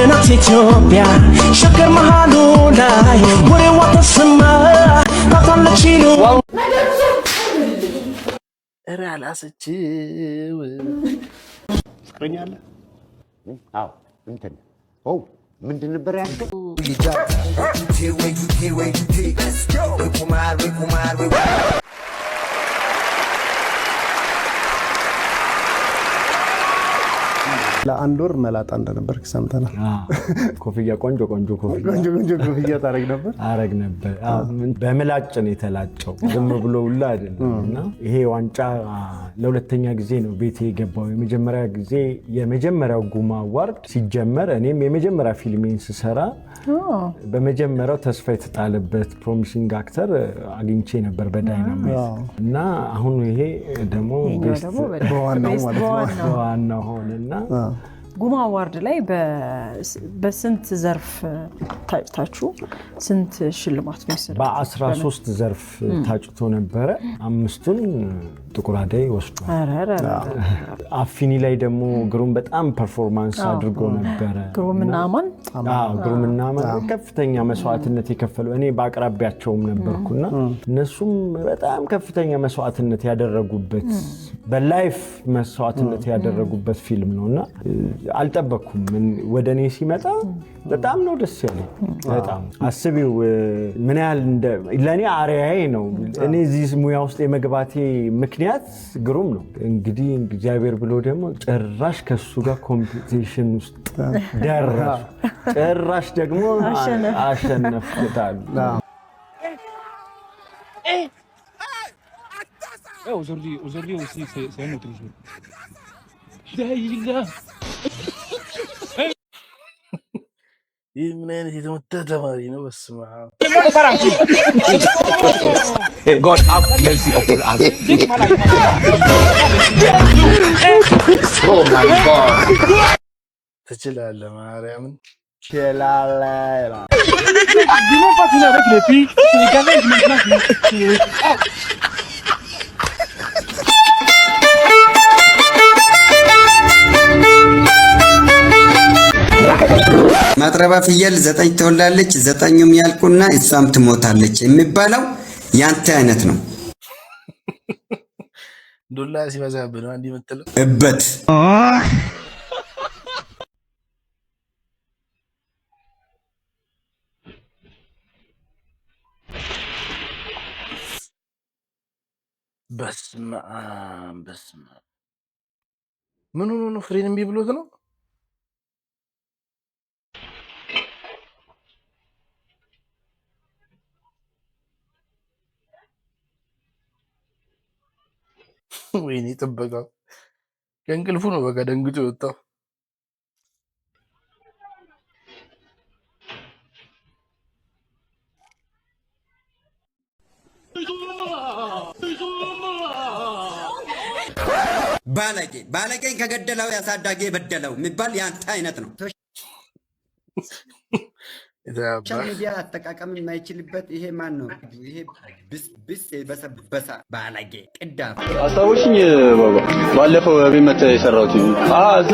ወደናት ኢትዮጵያ ሸገር መሃሉ ላይ ወሬዋ ተሰማ ታታለች ይሉ እረ አላሰችው ትፈኛለህ? አዎ እንትን ኦ ምንድን ነበር ያልከው? ለአንድ ወር መላጣ እንደነበርክ ሰምተናል። ኮፍያ ቆንጆ ኮፍያ ታረግ ነበር? አረግ ነበር። በምላጭ ነው የተላጨው፣ ዝም ብሎ ሁላ አይደለም። እና ይሄ ዋንጫ ለሁለተኛ ጊዜ ነው ቤቴ የገባው። የመጀመሪያ ጊዜ የመጀመሪያው ጉማ አዋርድ ሲጀመር እኔም የመጀመሪያ ፊልሜን ስሰራ በመጀመሪያው ተስፋ የተጣለበት ፕሮሚሲንግ አክተር አግኝቼ ነበር በዳይናማይት እና አሁን ይሄ ደግሞ በዋናው ሆነና ጉማ አዋርድ ላይ በስንት ዘርፍ ታጭታችሁ ስንት ሽልማት ነው የሰጠው? በ13 ዘርፍ ታጭቶ ነበረ። 5ቱን ጥቁር አደይ ወስዷል። አፊኒ ላይ ደግሞ ግሩም በጣም ፐርፎርማንስ አድርጎ ነበረ። ግሩምና አማን ከፍተኛ መስዋዕትነት የከፈሉ እኔ በአቅራቢያቸውም ነበርኩና እነሱም በጣም ከፍተኛ መስዋዕትነት ያደረጉበት በላይፍ መስዋዕትነት ያደረጉበት ፊልም ነውና አልጠበኩም። ወደኔ ሲመጣ በጣም ነው ደስ ያለኝ። በጣም አስቢው ምን ያህል ለኔ አሪያዬ ነው። እኔ እዚህ ሙያ ውስጥ የመግባቴ ምክንያት ግሩም ነው። እንግዲህ እግዚአብሔር ብሎ ደግሞ ጭራሽ ከሱ ጋር ኮምፒቲሽን ውስጥ ደረሱ። ጭራሽ ደግሞ አሸነፍኩታል። Aujourd'hui aussi, c'est un autre jour. ይህ ምን አይነት የተመታ ተማሪ ነው? በስመ አብ God have mercy upon us. Oh my God. ትችላለህ ማርያምን ሸላላ Dis-moi pas qu'il est avec les filles. Les gamins, ils maintenant. ማጥረባ ፍየል 9 ትወላለች 9ኙም ያልቁና እሷም ትሞታለች የሚባለው ያንተ አይነት ነው። ዱላ ሲበዛብህ ነው እንዴ የምትለው? እበት በስመ አብ ምን ሆኖ ነው? ፍሬን እምቢ ብሎት ነው? ወይኔ ጥበቃው ከእንቅልፉ ነው በቃ ደንግጦ የወጣው። ባለጌን ከገደለው ያሳዳጊ የበደለው የሚባል ያንተ አይነት ነው። ሶሻል ሚዲያ አጠቃቀም የማይችልበት ይሄ ማን ነው? ይሄ ብስ በሰበሳ ባለጌ ቅዳም አስታውሽኝ ባባ ባለፈው ቤት መተ የሰራሁት እዛ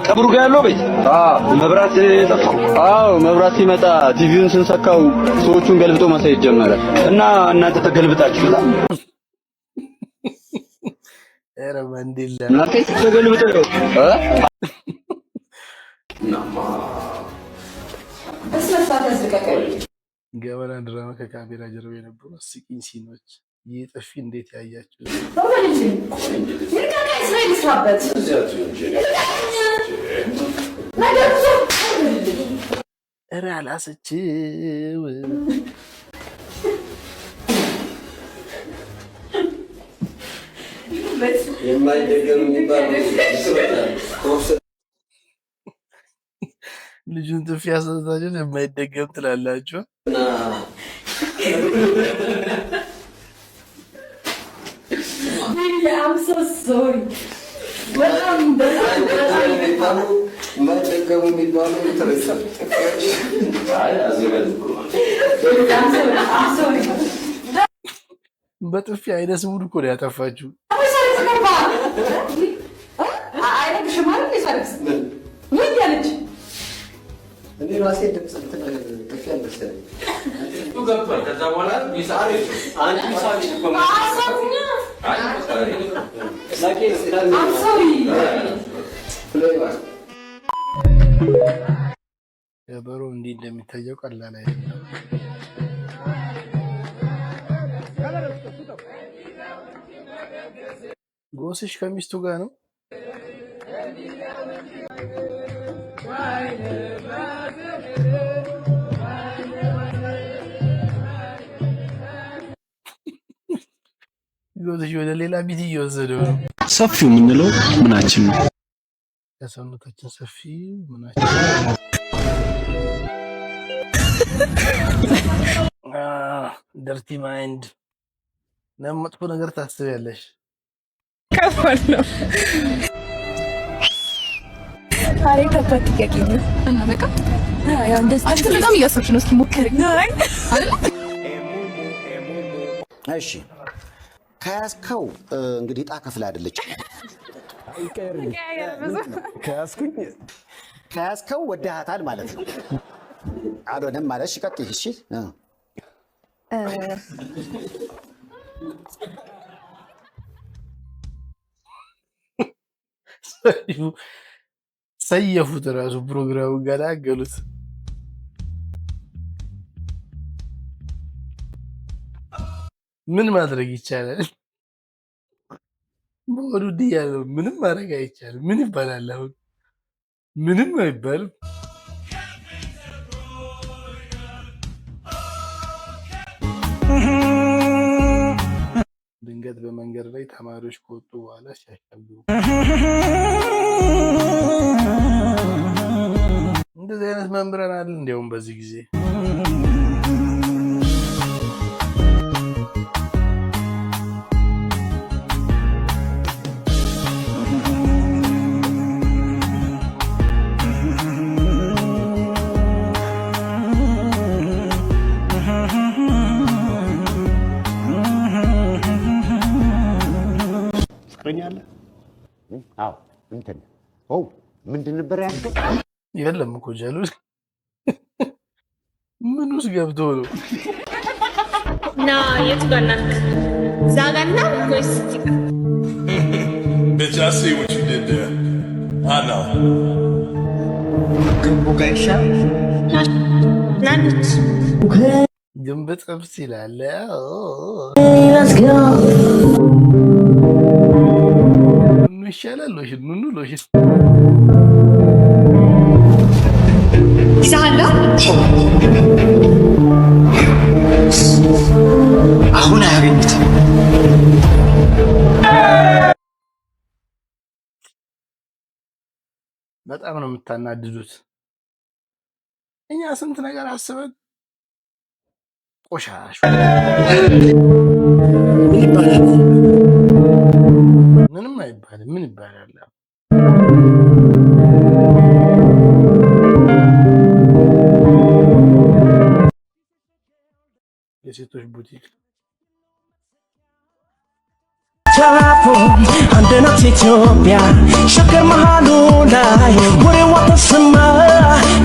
ቀብሩ ጋር ያለው ቤት መብራት ጠፋ። መብራት ሲመጣ ቲቪውን ስንሰካው ሰዎቹን ገልብጦ ማሳየት ጀመረ እና እናንተ ተገልብጣችሁላ ኧረ ማንዴላ እናንተ ተገልብጠው ገበና ድራማ ከካሜራ ጀርባ የነበሩ አስቂኝ ሲኖች። ይህ ጥፊ እንዴት ያያችሁ? ኧረ አላሰችው ልጁን ጥፊ ያሰጣችሁ የማይደገም ትላላችሁ። I'm so sorry. በጥፊ አይነ ስውር እኮ ነው ያጠፋችሁ። እኔ ራሴ ድምፅ እንትን ጥፊ አልመሰለኝ እሱ ገብቷል። ከዛ በኋላ ሚሳሪ አንድ ሚሳሪ ከበሮ እንዲህ እንደሚታየው ቀላል አይደለም። ጎስሽ ከሚስቱ ጋር ነው። ጎስሽ ወደ ሌላ ቢት እየወሰደው ነው። ሰፊው የምንለው ምናችን ነው? ከሰውነታችን ሰፊ ምናችን ደርቲ ማይንድ ለመጥፎ ነገር ታስቢያለሽ። ከባድ ነው። አሬ ከባድ ጥያቄ ነው እና በቃ ያው እንደዚህ አንተ በጣም እያሰብሽ ነው። እስኪ ሞክሪ። እሺ ከያዝከው እንግዲህ ዕጣ ክፍል አይደለች። ከያዝከው ወደሃታል ማለት ነው። አልሆነም ማለት እሺ፣ ቀጥይ። እሺ ሰየፉት እራሱ ፕሮግራሙ ገላገሉት። ምን ማድረግ ይቻላል? በወዱ ያለው ምንም ማድረግ አይቻልም። ምን ይባላል አሁን? ምንም አይባልም። ድንገት በመንገድ ላይ ተማሪዎች ከወጡ በኋላ ሲያሻግሩ እንደዚህ አይነት መምህራን አለ። እንዲያውም በዚህ ጊዜ አዎ እንትን ምንድን ነበር ያልከው? የለም እኮ ጀሉስ ምን ውስጥ ገብቶ ነው? ና የት ጋር ናት? እዛ ጋር ናት ወይስ እዚህ ጋር? Bitch, I see what you did there. I know. ግንቡ ጋር ይሻል ናለች። ግንብ ጥብስ ይላል። ኑ ይሻላል። ሎሽን ኑኑ ሎሽን ይዛሃላ አሁን አያገኙትም። በጣም ነው የምታናድዱት። እኛ ስንት ነገር አስበን ቆሻሽ ምንም አይባልም። ምን ይባላል? የሴቶች ቡቲክ አንድ ናት ኢትዮጵያ ሸገር መሃሉ ላይ ወሬዋ ተሰማ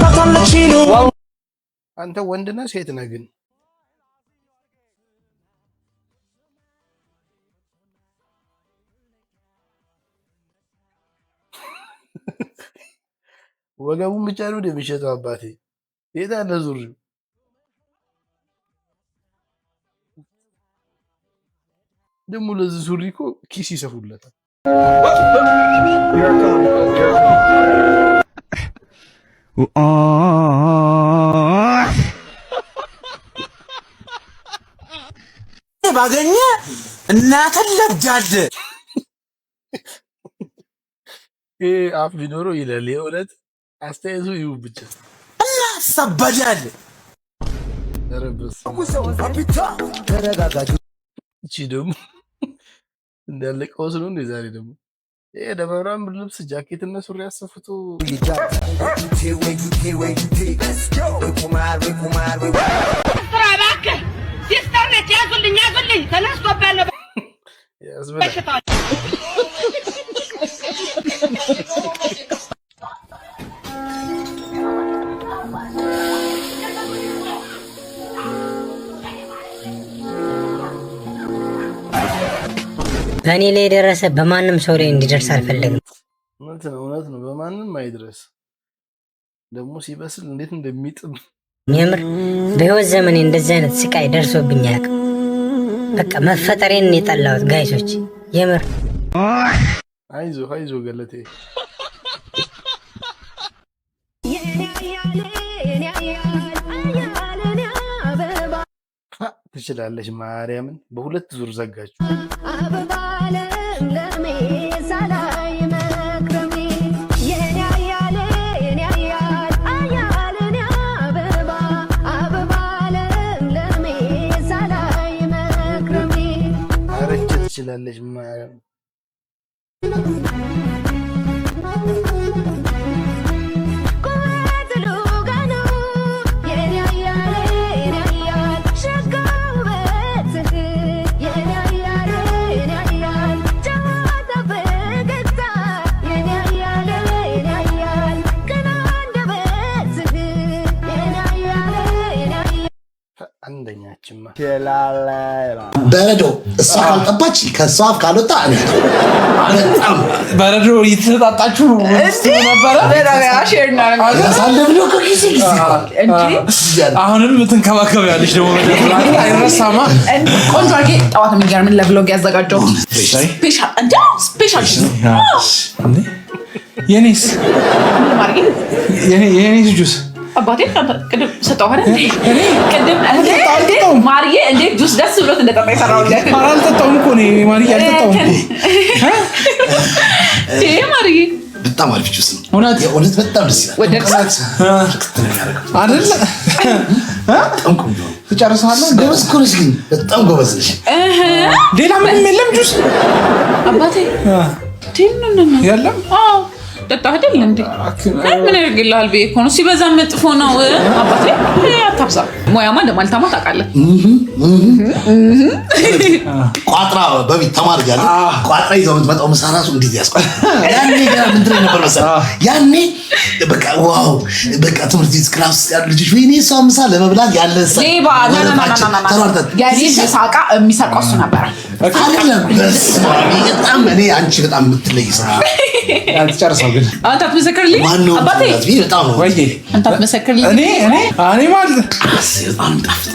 ታታለች ነው። አንተ ወንድ ነህ ሴት ነህ ግን? ወገቡን ብቻ ነው የሚሸጠው። አባቴ የት አለ ዙሪው? ደግሞ ለዚህ ሱሪ እኮ ኪስ ይሰፉለታል። ባገኘ እናትን ለብጃለ አፍ ቢኖረው ይላል። የእውነት አስተያየቱ ይሁን ብቻ እና ሰበዳል። እቺ ደግሞ እንዳለ ቀውስ ነው እንደ ዛሬ ደግሞ ይሄ ደመራም ልብስ ጃኬት እና ሱሪ አሰፍቶ በእኔ ላይ የደረሰ በማንም ሰው ላይ እንዲደርስ አልፈልግም። እውነት ነው። በማንም አይድረስ። ደግሞ ሲበስል እንዴት እንደሚጥም የምር በህይወት ዘመኔ እንደዚህ አይነት ስቃይ ደርሶብኝ አያውቅም። በቃ መፈጠሬን የጠላሁት ጋይሶች፣ የምር አይዞ ገለቴ ትችላለች። ማርያምን በሁለት ዙር ዘጋችሁ። አረች ትችላለች ማርያም አንደኛችማ በረዶ እሷ ካልጠባች ከሷ አፍ ካልወጣ እኔ በጣም በረዶ እየተጣጣችሁ ነበረ። አሁንም ትንከባከቢያለሽ ደግሞ አይረሳማ። ቆንጆ አድርጌ ጠዋት የሚገርምን ለብሎግ ያዘጋጀው ስፔሻል የኔስ ጁስ አባቴ ቅድም ሰጠው አይደል? ቅድም ማርዬ እንዴት ጁስ ደስ ብሎት እንደጠጣ ይሰራውልኝ። አልጠጣሁም እኮ እኔ ማርዬ አልጠጣሁም። ማርዬ በጣም አሪፍ ጁስ ነው። እውነት በጣም ደስ ይላል። ወደድኩት አይደል? በጣም ቆንጆ ነው። ትጨርሳለህ? ጎበዝ እኮ ነሽ ግን በጣም ጎበዝ ነሽ። ሌላ ምንም የለም ጁስ አባቴ የለም። ጠጣ አይደል እንዴ? ምን ያደርግልሃል ብዬ እኮ ነው። ሲበዛ መጥፎ ነው አባቴ። አታብዛ። ሙያማ እንደማልታማ ታውቃለህ። ቋጥራ በቤት ተማሪ ያለ ቋጥራ ይዘው የምትመጣው ምሳ እራሱ እንዴት ያስቆል። ያኔ ገና ምን ትለኝ ነበር መሰለህ? ያኔ በቃ ዋው በቃ ትምህርት ቤት ክላስ ያሉ ልጆች ወይኔ እሷ ምሳ ለመብላት ያለ ሌባ ያኔ ሳቃ የሚሰርቀው እሱ ነበረ አይደለም። በጣም እኔ አንቺ በጣም የምትለይ ሰው አትጨርሰው ግን አንተ አትመሰክርልኝ አባቴ። በጣም ነው ወይ አንተ አትመሰክርልኝ። እኔ ማለት በጣም ጣፍጥ